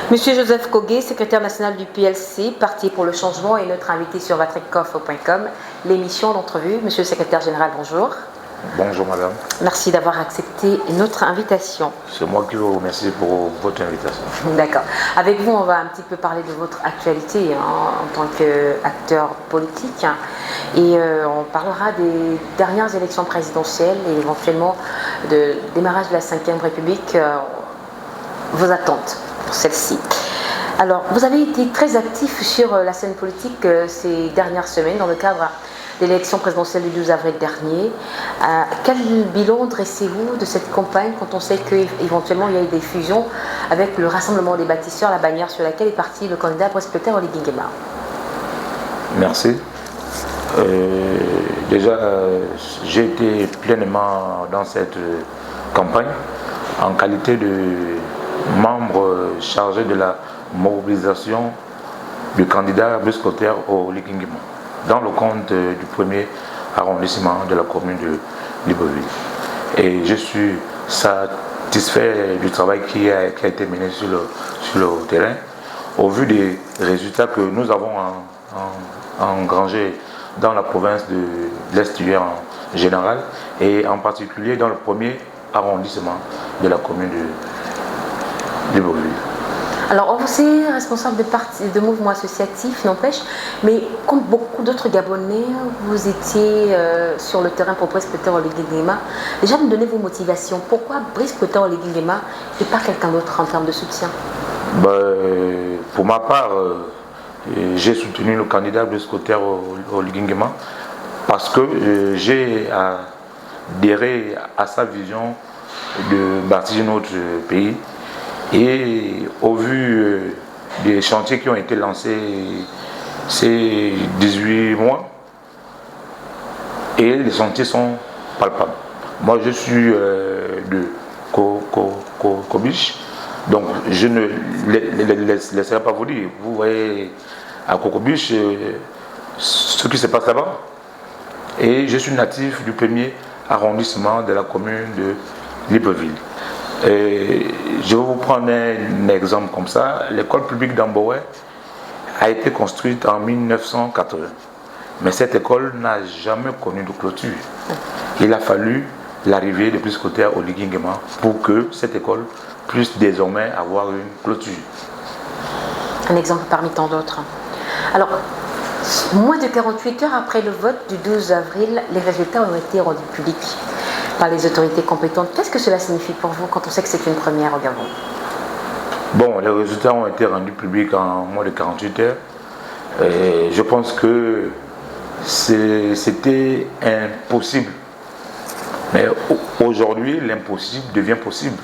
Monsieur Joseph Kogué, secrétaire national du PLC, Parti pour le changement, est notre invité sur vatrickoff.com, l'émission d'entrevue. Monsieur le secrétaire général, bonjour. Bonjour madame. Merci d'avoir accepté notre invitation. C'est moi qui vous remercie pour votre invitation. D'accord. Avec vous, on va un petit peu parler de votre actualité en tant qu'acteur politique. Et on parlera des dernières élections présidentielles et éventuellement de démarrage de la 5e République. Vos attentes pour celle-ci. Alors, vous avez été très actif sur la scène politique ces dernières semaines dans le cadre de l'élection présidentielle du 12 avril dernier. Quel bilan dressez-vous de cette campagne quand on sait qu'éventuellement il y a eu des fusions avec le Rassemblement des bâtisseurs, la bannière sur laquelle est parti le candidat Brice Clotaire Oligui Nguema? Merci. Déjà, j'ai été pleinement dans cette campagne en qualité de membre chargé de la mobilisation du candidat Brice Clotaire Oligui Nguema dans le compte du premier arrondissement de la commune de Libreville. Et je suis satisfait du travail qui a été mené sur le terrain au vu des résultats que nous avons engrangés dans la province de l'Est en général et en particulier dans le premier arrondissement de la commune de Libreville. Alors, vous êtes responsable de mouvements associatifs, n'empêche, mais comme beaucoup d'autres Gabonais, vous étiez sur le terrain pour Brice Clotaire Oligui Nguema. Déjà, me donnez vos motivations. Pourquoi Brice Clotaire Oligui Nguema et pas quelqu'un d'autre en termes de soutien? Pour ma part, j'ai soutenu le candidat Brice Clotaire Oligui Nguema parce que j'ai adhéré à sa vision de bâtir notre pays. Et au vu des chantiers qui ont été lancés ces 18 mois, et les chantiers sont palpables. Moi je suis de Cocobiche, donc je ne laisserai pas vous dire. Vous voyez à Cocobiche ce qui se passe là-bas. Et je suis natif du premier arrondissement de la commune de Libreville. Et je vais vous prendre un exemple comme ça. L'école publique d'Amboué a été construite en 1980. Mais cette école n'a jamais connu de clôture. Il a fallu l'arrivée de Brice Clotaire Oligui Nguema pour que cette école puisse désormais avoir une clôture. Un exemple parmi tant d'autres. Alors, moins de 48 heures après le vote du 12 avril, les résultats ont été rendus publics par les autorités compétentes. Qu'est-ce que cela signifie pour vous quand on sait que c'est une première au Gabon? Bon, les résultats ont été rendus publics en moins de 48 heures. Et je pense que c'était impossible. Mais aujourd'hui, l'impossible devient possible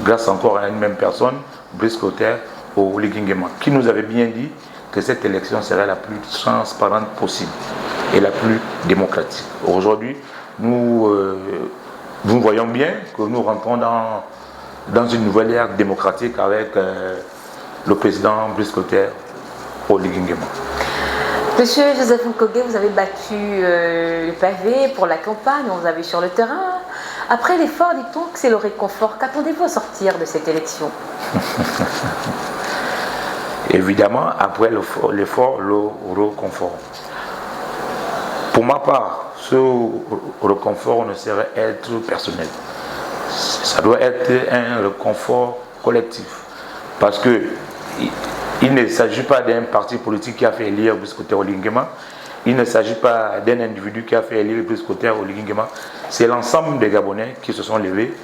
grâce encore à une même personne, Brice Clotaire Oligui Nguema, qui nous avait bien dit que cette élection serait la plus transparente possible et la plus démocratique. Aujourd'hui, nous voyons bien que nous rentrons dans une nouvelle ère démocratique avec le président Brice Clotaire Oligui Nguema. Monsieur Joseph Kogué, vous avez battu le pavé pour la campagne, on vous a vu sur le terrain. Après l'effort, dit-on que c'est le réconfort. Qu'attendez-vous à sortir de cette élection? Évidemment, après l'effort, le réconfort. Pour ma part, ce réconfort ne saurait être personnel. Ça doit être un réconfort collectif. Parce que il ne s'agit pas d'un parti politique qui a fait élire Brice Clotaire Oligui Nguema. Il ne s'agit pas d'un individu qui a fait élire Brice Clotaire Oligui Nguema. C'est l'ensemble des Gabonais qui se sont levés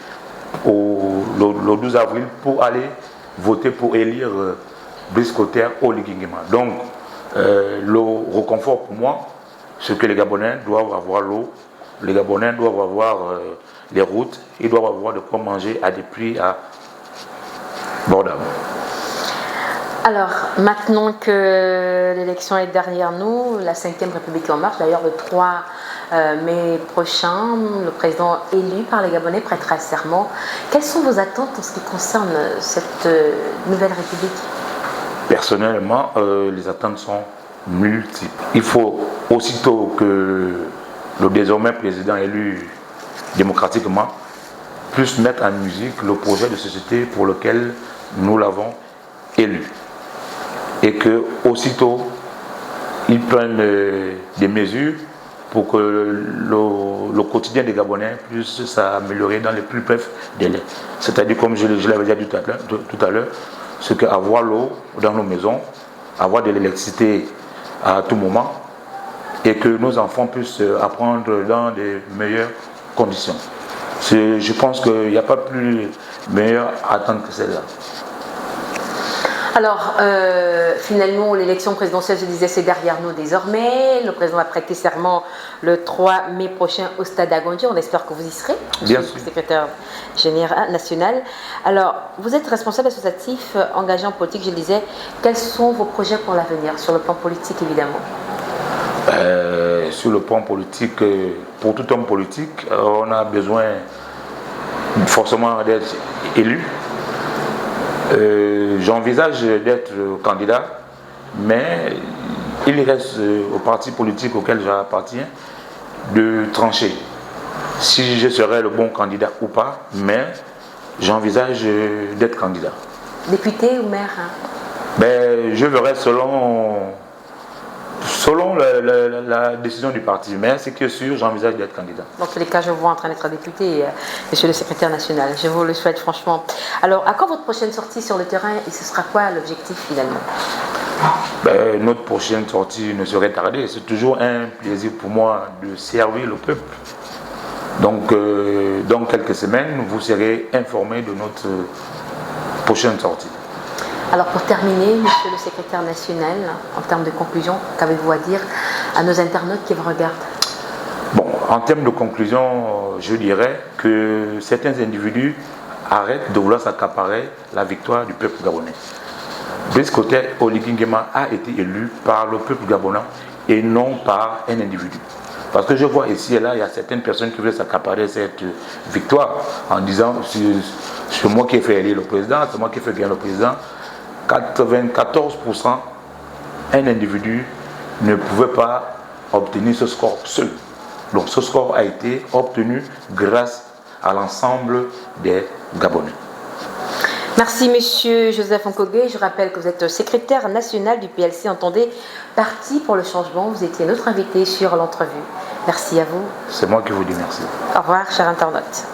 le 12 avril pour aller voter pour élire Brice Clotaire Oligui Nguema. Donc, le réconfort pour moi, c'est que les Gabonais doivent avoir l'eau, les Gabonais doivent avoir les routes, ils doivent avoir de quoi manger à des prix abordables. Alors, maintenant que l'élection est derrière nous, la 5e République en marche, d'ailleurs le 3 mai prochain, le président élu par les Gabonais prêtera serment. Quelles sont vos attentes en ce qui concerne cette nouvelle République? Personnellement, les attentes sont multiples. Il faut aussitôt que le désormais président élu démocratiquement puisse mettre en musique le projet de société pour lequel nous l'avons élus et que aussitôt ils prennent des mesures pour que le quotidien des Gabonais puisse s'améliorer dans les plus brefs délais. C'est-à-dire, comme je l'avais déjà dit tout à l'heure, c'est qu'avoir l'eau dans nos maisons, avoir de l'électricité à tout moment, et que nos enfants puissent apprendre dans de meilleures conditions. Je pense qu'il n'y a pas plus meilleure attente que celle-là. Alors, finalement, l'élection présidentielle, je disais, c'est derrière nous désormais. Le président va prêter serment le 3 mai prochain au stade d'Agondi. On espère que vous y serez. Bien sûr. Secrétaire général national. Alors, vous êtes responsable associatif engagé en politique, je le disais. Quels sont vos projets pour l'avenir, sur le plan politique, évidemment? Sur le plan politique, pour tout homme politique, on a besoin forcément d'être élu. J'envisage d'être candidat, mais il reste au parti politique auquel j'appartiens de trancher si je serai le bon candidat ou pas, mais j'envisage d'être candidat. Député ou maire? Je verrai selon la décision du parti, mais c'est que sûr, j'envisage d'être candidat. Dans tous les cas, je vous vois en train d'être député, monsieur le secrétaire national. Je vous le souhaite franchement. Alors, à quand votre prochaine sortie sur le terrain et ce sera quoi l'objectif finalement? Notre prochaine sortie ne serait tardée. C'est toujours un plaisir pour moi de servir le peuple. Donc, dans quelques semaines, vous serez informés de notre prochaine sortie. Alors pour terminer, monsieur le secrétaire national, en termes de conclusion, qu'avez-vous à dire à nos internautes qui vous regardent? Bon, en termes de conclusion, je dirais que certains individus arrêtent de vouloir s'accaparer la victoire du peuple gabonais. Brice Clotaire Oligui Nguema a été élu par le peuple gabonais et non par un individu. Parce que je vois ici et là, il y a certaines personnes qui veulent s'accaparer cette victoire en disant c'est moi qui ai fait élire le président, c'est moi qui ai fait gagner le président. 94%, un individu ne pouvait pas obtenir ce score seul. Donc ce score a été obtenu grâce à l'ensemble des Gabonais. Merci monsieur Joseph Nkogué. Je rappelle que vous êtes secrétaire national du PLC, entendez, Parti pour le changement. Vous étiez notre invité sur l'entrevue. Merci à vous. C'est moi qui vous dis merci. Au revoir, chers internautes.